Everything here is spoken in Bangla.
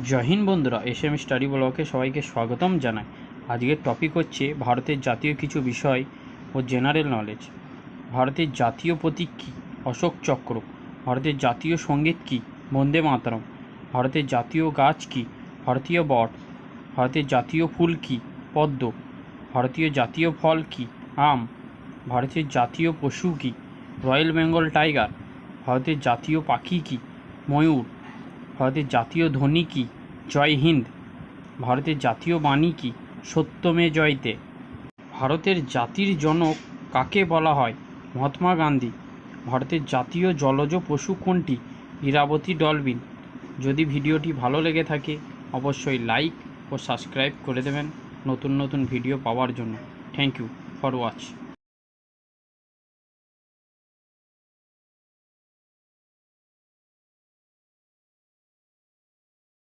জয় হিন্দ বন্ধুরা, এসএম স্টাডি ব্লগে সবাইকে স্বাগতম জানাই। আজকের টপিক হচ্ছে ভারতের জাতীয় কিছু বিষয় ও জেনারেল নলেজ। ভারতের জাতীয় প্রতীক কী? অশোক চক্র। ভারতের জাতীয় সঙ্গীত কী? বন্দে মাতরম। ভারতের জাতীয় গাছ কী? ভারতীয় বট। ভারতের জাতীয় ফুল কী? পদ্ম। ভারতীয় জাতীয় ফল কী? আম। ভারতের জাতীয় পশু কী? Royal Bengal tiger. ভারতের জাতীয় পাখি কী? ময়ূর। ভারতের জাতীয় ধ্বনি কী? জয় হিন্দ। ভারতের জাতীয় বাণী কী? সত্যমে জয়তে। ভারতের জাতির জনক কাকে বলা হয়? মহাত্মা গান্ধী। ভারতের জাতীয় জলজ পশু কোনটি? ইরাবতী ডলফিন। যদি ভিডিওটি ভালো লেগে থাকে অবশ্যই লাইক ও সাবস্ক্রাইব করে দেবেন নতুন নতুন ভিডিও পাওয়ার জন্য। Thank you for watch.